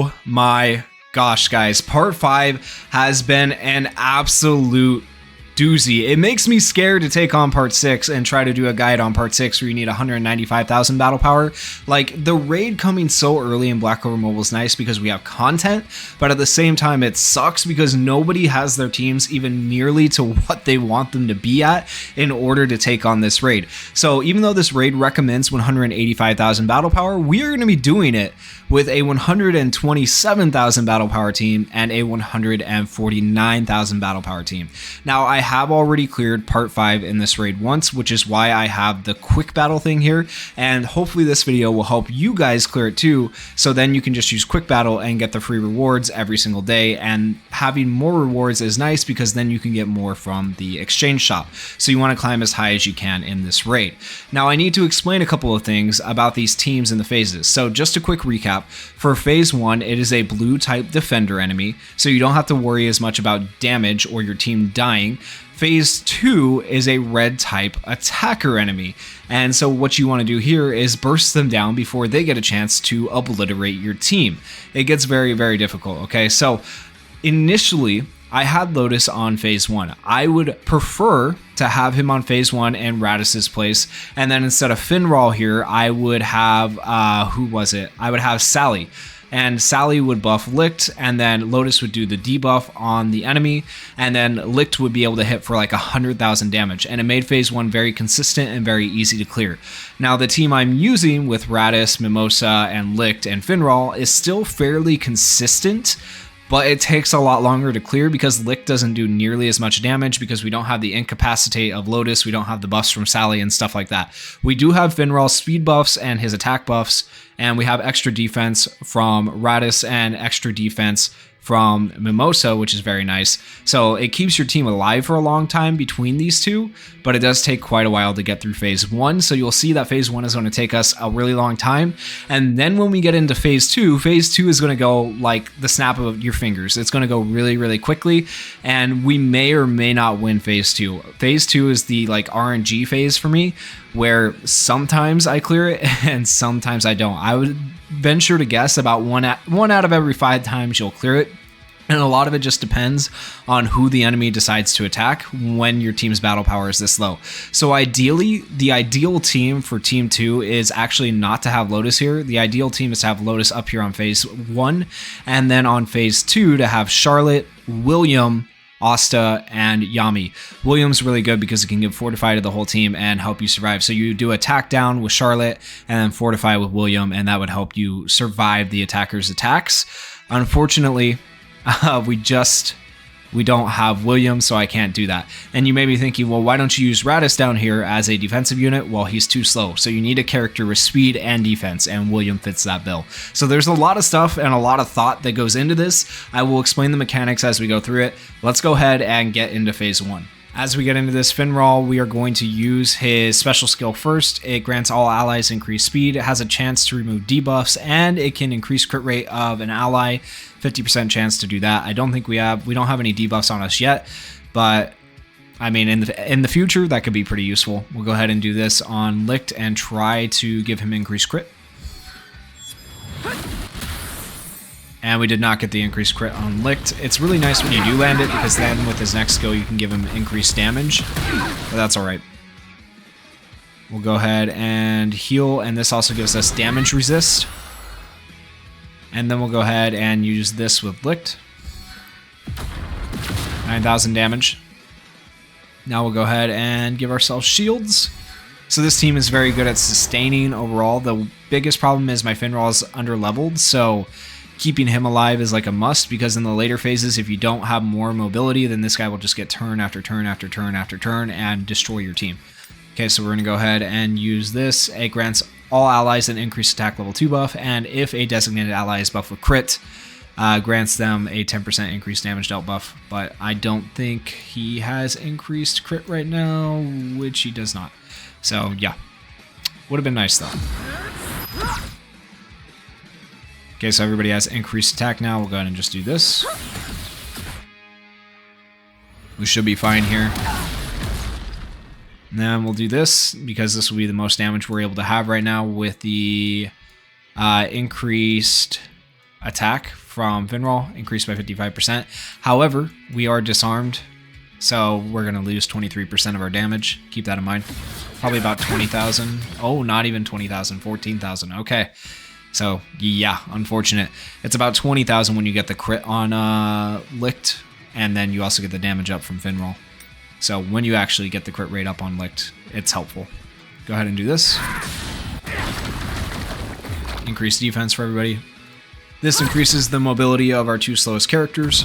Oh my gosh, guys. Part 5 has been an absolute doozy. It makes me scared to take on part 6 and try to do a guide on part 6 where you need 195,000 battle power. Like, the raid coming so early in Black Clover Mobile is nice because we have content, but at the same time it sucks because nobody has their teams even nearly to what they want them to be at in order to take on this raid. So even though this raid recommends 185,000 battle power, we are going to be doing it with a 127,000 battle power team and a 149,000 battle power team. Now, I have already cleared part 5 in this raid once, which is why I have the quick battle thing here, and hopefully this video will help you guys clear it too, so then you can just use quick battle and get the free rewards every single day. And having more rewards is nice because then you can get more from the exchange shop, so you want to climb as high as you can in this raid. Now, I need to explain a couple of things about these teams and the phases. So just a quick recap: for phase 1, it is a blue type defender enemy, so you don't have to worry as much about damage or your team dying. Phase 2 is a red type attacker enemy, and so what you want to do here is burst them down before they get a chance to obliterate your team. It gets very, very difficult, okay? So initially, I had Lotus on phase 1. I would prefer to have him on phase 1 in Radis's place, and then instead of Finral here, I would have, who was it? I would have Sally. And Sally would buff Licht, and then Lotus would do the debuff on the enemy, and then Licht would be able to hit for like 100,000 damage, and it made phase 1 very consistent and very easy to clear. Now, the team I'm using with Radis, Mimosa, and Licht and Finral is still fairly consistent, but it takes a lot longer to clear because Licht doesn't do nearly as much damage because we don't have the incapacitate of Lotus, we don't have the buffs from Sally and stuff like that. We do have Finral's speed buffs and his attack buffs, and we have extra defense from Radis and extra defense from Mimosa, which is very nice. So it keeps your team alive for a long time between these two, but it does take quite a while to get through phase 1. So you'll see that phase 1 is going to take us a really long time. And then when we get into phase 2 is going to go like the snap of your fingers. It's going to go really, really quickly, and we may or may not win phase 2. Phase 2 is the like RNG phase for me, where sometimes I clear it and sometimes I don't. I would venture to guess about one out of every 5 times you'll clear it. And a lot of it just depends on who the enemy decides to attack when your team's battle power is this low. So ideally, the ideal team for team 2 is actually not to have Lotus here. The ideal team is to have Lotus up here on phase 1, and then on phase 2 to have Charlotte, William, Asta, and Yami. William's really good because it can give Fortify to the whole team and help you survive. So you do attack down with Charlotte and then Fortify with William, and that would help you survive the attacker's attacks. Unfortunately, we don't have William, so I can't do that. And you may be thinking, well, why don't you use Radis down here as a defensive unit? Well, he's too slow. So you need a character with speed and defense, and William fits that bill. So there's a lot of stuff and a lot of thought that goes into this. I will explain the mechanics as we go through it. Let's go ahead and get into phase 1. As we get into this, Finral, we are going to use his special skill first. It grants all allies increased speed. It has a chance to remove debuffs, and it can increase crit rate of an ally. 50% chance to do that. I don't think we don't have any debuffs on us yet, but I mean, in the future, that could be pretty useful. We'll go ahead and do this on Licht and try to give him increased crit. And we did not get the increased crit on Licht. It's really nice when you do land it, because then with his next skill you can give him increased damage, but that's alright. We'll go ahead and heal, and this also gives us damage resist. And then we'll go ahead and use this with Licht. 9,000 damage. Now we'll go ahead and give ourselves shields. So this team is very good at sustaining overall. The biggest problem is my Finral is under-leveled, so keeping him alive is like a must, because in the later phases, if you don't have more mobility, then this guy will just get turn after turn after turn after turn and destroy your team. Okay, so we're going to go ahead and use this. It grants all allies an increased attack level 2 buff, and if a designated ally is buffed with crit, grants them a 10% increased damage dealt buff. But I don't think he has increased crit right now, which he does not. So yeah, would have been nice though. Okay, so everybody has increased attack now. We'll go ahead and just do this. We should be fine here. And then we'll do this, because this will be the most damage we're able to have right now with the increased attack from Finral, increased by 55%. However, we are disarmed, so we're going to lose 23% of our damage. Keep that in mind. Probably about 20,000. Oh, not even 20,000, 14,000. Okay. So, yeah, unfortunate. It's about 20,000 when you get the crit on Licked, and then you also get the damage up from Finral. So when you actually get the crit rate up on Licked, it's helpful. Go ahead and do this. Increase defense for everybody. This increases the mobility of our 2 slowest characters.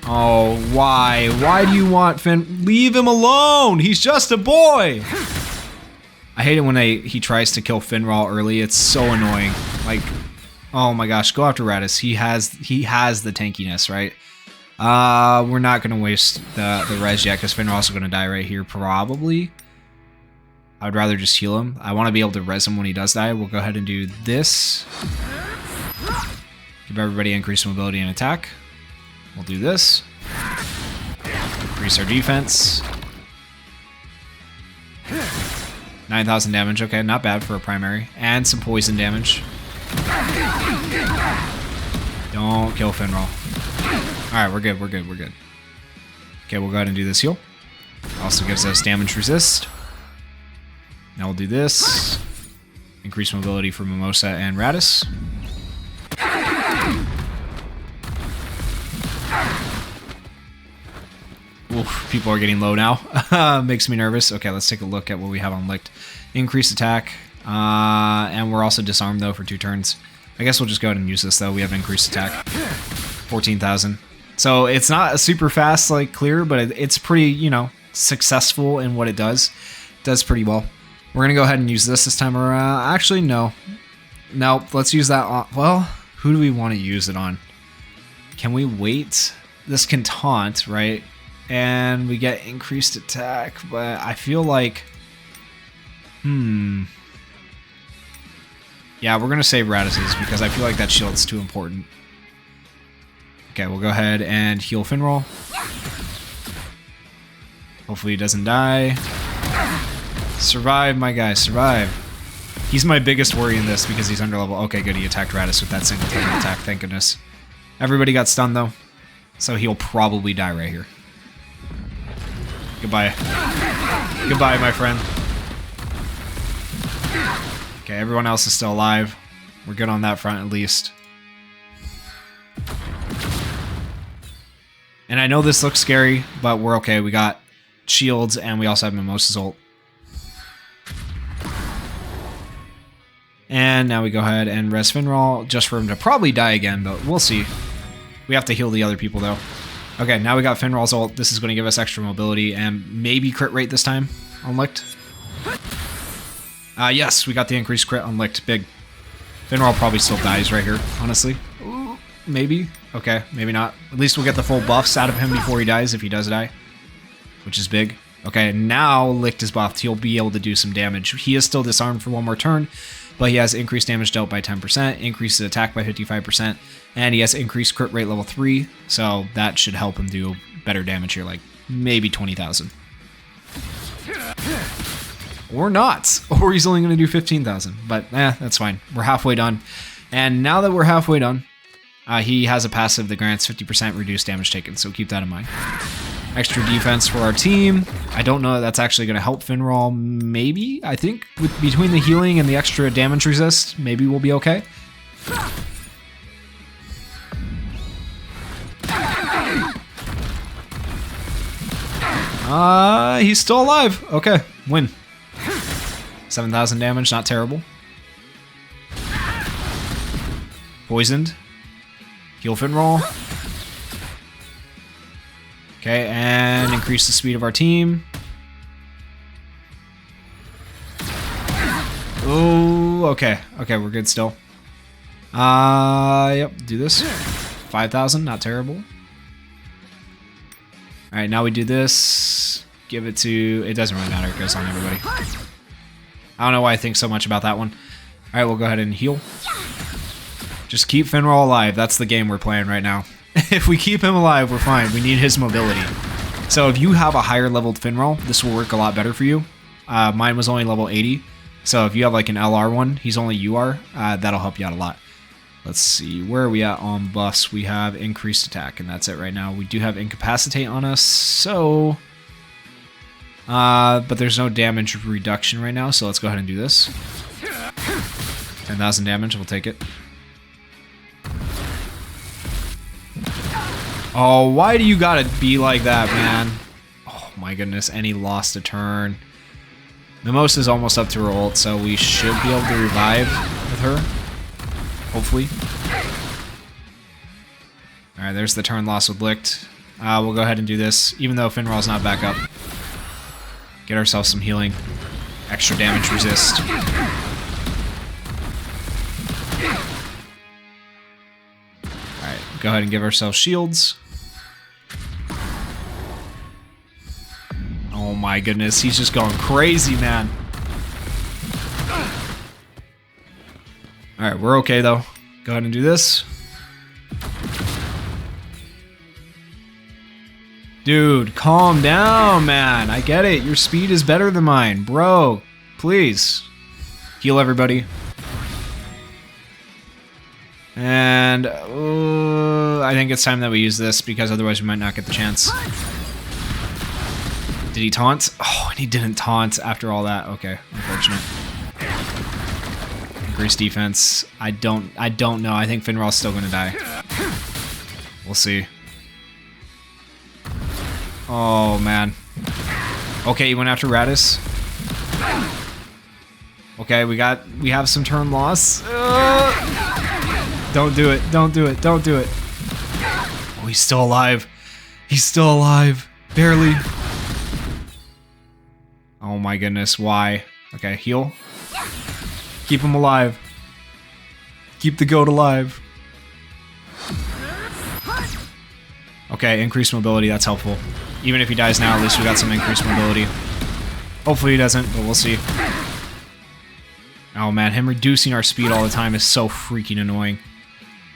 Oh, why? Why do you want Finn? Leave him alone! He's just a boy! I hate it when he tries to kill Finral early. It's so annoying. Like, oh my gosh, go after Radis. He has the tankiness, right? We're not going to waste the res yet, because Finral's also going to die right here, probably. I'd rather just heal him. I want to be able to res him when he does die. We'll go ahead and do this. Give everybody increased mobility and attack. We'll do this. Increase our defense. 9,000 damage. Okay, not bad for a primary. And some poison damage. Don't kill Finral. Alright, we're good, we're good, we're good. Okay, we'll go ahead and do this heal. Also gives us damage resist. Now we'll do this. Increase mobility for Mimosa and Radis. Oof, people are getting low now. Makes me nervous. Okay, let's take a look at what we have on Licked. Increase attack. And we're also disarmed though for 2 turns. I guess we'll just go ahead and use this though. We have increased attack. 14,000. So it's not a super fast like clear, but it's pretty, you know, successful in what it does. It does pretty well. We're going to go ahead and use this time around. Actually, no. No, let's use that on... Well, who do we want to use it on? Can we wait? This can taunt, right? And we get increased attack, but I feel like... Yeah, we're going to save Radis's because I feel like that shield's too important. Okay, we'll go ahead and heal Finral. Hopefully he doesn't die. Survive, my guy, survive. He's my biggest worry in this because he's underlevel. Okay, good, he attacked Radis with that single target attack, thank goodness. Everybody got stunned though, so he'll probably die right here. Goodbye. Goodbye, my friend. Okay, everyone else is still alive. We're good on that front at least. And I know this looks scary, but we're okay. We got shields and we also have Mimosa's ult. And now we go ahead and res Finral just for him to probably die again, but we'll see. We have to heal the other people though. Okay, now we got Finral's ult. This is going to give us extra mobility and maybe crit rate this time on Licked. Yes, we got the increased crit on Licked. Big. Finral probably still dies right here, honestly. Ooh, maybe. Okay, maybe not. At least we'll get the full buffs out of him before he dies, if he does die. Which is big. Okay, now Licked is buffed. He'll be able to do some damage. He is still disarmed for 1 more turn, but he has increased damage dealt by 10%, increases attack by 55%, and he has increased crit rate level 3, so that should help him do better damage here, like maybe 20,000. Or not. Or he's only going to do 15,000, but that's fine. We're halfway done. And now that we're halfway done, he has a passive that grants 50% reduced damage taken, so keep that in mind. Extra defense for our team. I don't know if that's actually going to help Finral. Maybe, I think, between the healing and the extra damage resist, maybe we'll be okay. He's still alive. Okay, win. 7,000 damage, not terrible. Poisoned. Heal Finral. Okay, and increase the speed of our team. Oh, okay. Okay, we're good still. Yep, do this. 5,000, not terrible. Alright, now we do this. Give it to... It doesn't really matter, it goes on everybody. I don't know why I think so much about that one. Alright, we'll go ahead and heal. Just keep Finral alive. That's the game we're playing right now. If we keep him alive, we're fine. We need his mobility. So if you have a higher leveled Finral, this will work a lot better for you. Mine was only level 80. So if you have like an LR one, he's only UR, that'll help you out a lot. Let's see, where are we at on buffs? We have increased attack, and that's it right now. We do have incapacitate on us, so... but there's no damage reduction right now, so let's go ahead and do this. 10,000 damage, we'll take it. Oh, why do you gotta be like that, man? Oh my goodness, and he lost a turn. Mimosa is almost up to her ult, so we should be able to revive with her. Hopefully. Alright, there's the turn loss with Licht. We'll go ahead and do this, even though Finral's not back up. Get ourselves some healing. Extra damage resist. Alright, go ahead and give ourselves shields. Oh my goodness, he's just going crazy, man. Alright, we're okay though. Go ahead and do this. Dude, calm down, man. I get it. Your speed is better than mine. Bro, please. Heal everybody. And I think it's time that we use this because otherwise we might not get the chance. Did he taunt? Oh, and he didn't taunt after all that. Okay, unfortunate. Increase defense. I don't know. I think Finral's still gonna die. We'll see. Oh man. Okay, he went after Radis. Okay, we have some turn loss. Don't do it. Don't do it. Don't do it. Oh, he's still alive. He's still alive. Barely. Oh my goodness, why? Okay, heal. Keep him alive. Keep the goat alive. Okay, increased mobility, that's helpful. Even if he dies now, at least we got some increased mobility. Hopefully he doesn't, but we'll see. Oh man, him reducing our speed all the time is so freaking annoying.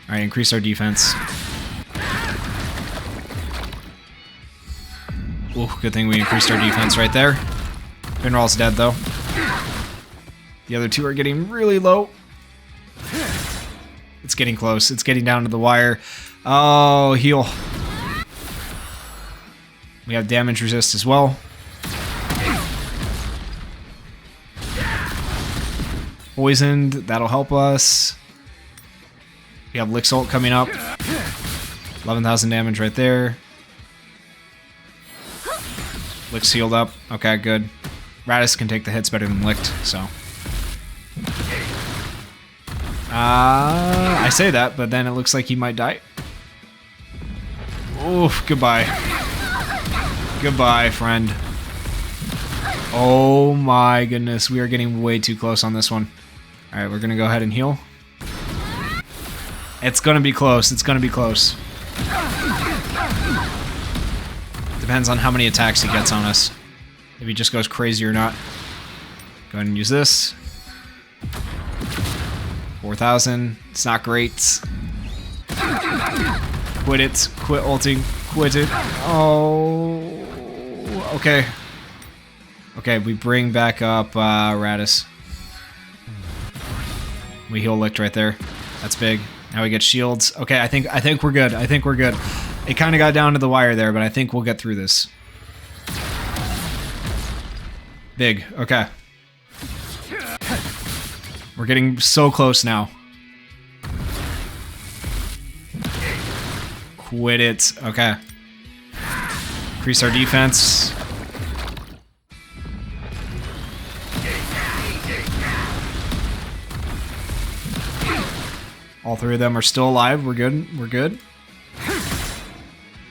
Alright, increase our defense. Ooh, good thing we increased our defense right there. Finral's dead though. The other two are getting really low. It's getting close. It's getting down to the wire. Oh, heal. We have damage resist as well. Poisoned, that'll help us. We have Licht's ult coming up. 11,000 damage right there. Licht's healed up. Okay, good. Radis can take the hits better than Licht, so. I say that, but then it looks like he might die. Oof, goodbye. Goodbye, friend. Oh my goodness, we are getting way too close on this one. Alright, we're gonna go ahead and heal. It's gonna be close, it's gonna be close. Depends on how many attacks he gets on us. If he just goes crazy or not. Go ahead and use this. 4,000. It's not great. Quit it. Quit ulting. Quit it. Oh. Okay. Okay, we bring back up Radis. We heal Licht right there. That's big. Now we get shields. Okay, I think we're good. I think we're good. It kind of got down to the wire there, but I think we'll get through this. Big. Okay. We're getting so close now. Quit it. Okay. Increase our defense. All three of them are still alive. We're good. We're good.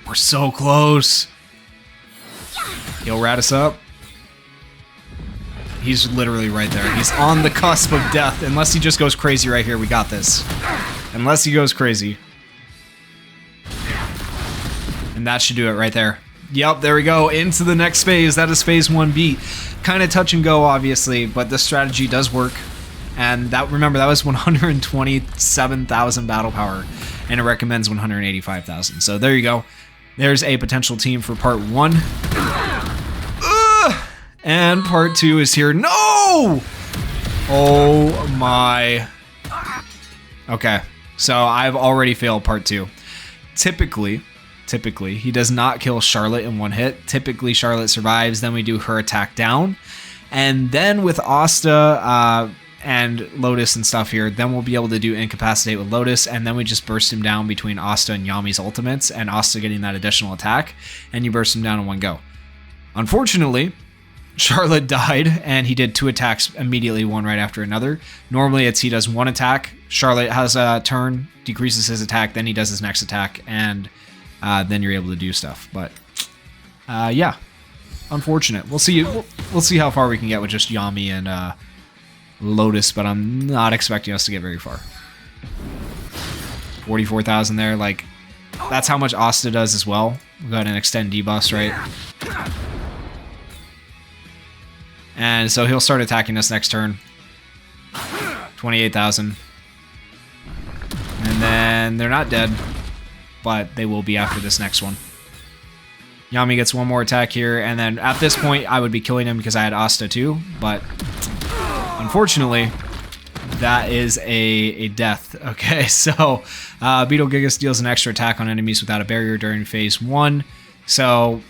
We're so close. He'll rat us up. He's literally right there. He's on the cusp of death. Unless he just goes crazy right here, we got this. Unless he goes crazy. And that should do it right there. Yep, there we go. Into the next phase. That is phase 1B. Kind of touch and go, obviously, but this strategy does work. And that, remember, that was 127,000 battle power, and it recommends 185,000. So there you go. There's a potential team for part 1. And part 2 is here. No! Oh my. Okay, so I've already failed part 2. Typically, he does not kill Charlotte in one hit. Typically, Charlotte survives, then we do her attack down. And then with Asta and Lotus and stuff here, then we'll be able to do Incapacitate with Lotus, and then we just burst him down between Asta and Yami's ultimates, and Asta getting that additional attack, and you burst him down in one go. Unfortunately, Charlotte died, and he did 2 attacks immediately, one right after another. Normally, he does 1 attack. Charlotte has a turn, decreases his attack, then he does his next attack, and then you're able to do stuff. But yeah, unfortunate. We'll see. We'll see how far we can get with just Yami and Lotus, but I'm not expecting us to get very far. 44,000 there. Like, that's how much Asta does as well. We've got an extend debuff, right? And so he'll start attacking us next turn. 28,000. And then they're not dead, but they will be after this next one. Yami gets one more attack here, and then at this point I would be killing him because I had Asta too, but unfortunately that is a death. Okay, so Beetle Gigas deals an extra attack on enemies without a barrier during phase 1. So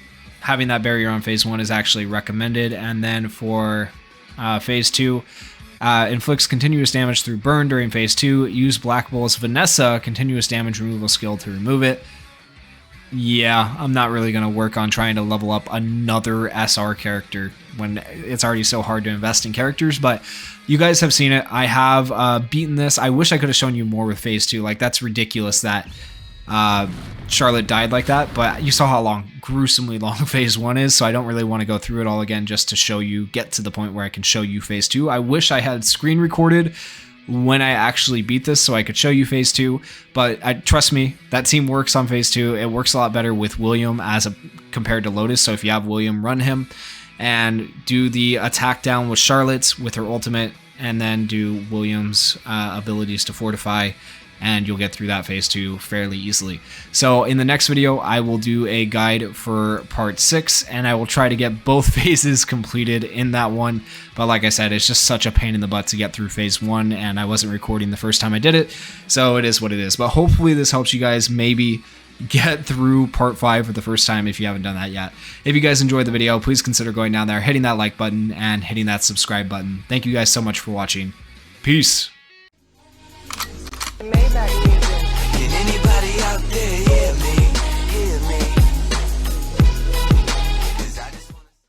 having that barrier on phase 1 is actually recommended. And then for phase 2, inflicts continuous damage through burn during phase 2. Use Black Bull's Vanessa continuous damage removal skill to remove it. Yeah, I'm not really going to work on trying to level up another SR character when it's already so hard to invest in characters, but you guys have seen it. I have beaten this. I wish I could have shown you more with phase 2. Like, that's ridiculous that Charlotte died like that, but you saw how gruesomely long phase 1 is, so I don't really want to go through it all again just to show you, get to the point where I can show you phase 2. I wish I had screen recorded when I actually beat this so I could show you phase 2, but trust me, that team works on phase 2. It works a lot better with William compared to Lotus, so if you have William, run him and do the attack down with Charlotte's with her ultimate, and then do William's abilities to fortify, and you'll get through that phase 2 fairly easily. So in the next video, I will do a guide for part 6, and I will try to get both phases completed in that one. But like I said, it's just such a pain in the butt to get through phase 1, and I wasn't recording the first time I did it, so it is what it is. But hopefully this helps you guys maybe get through part 5 for the first time if you haven't done that yet. If you guys enjoyed the video, please consider going down there, hitting that like button, and hitting that subscribe button. Thank you guys so much for watching. Peace. Can anybody out there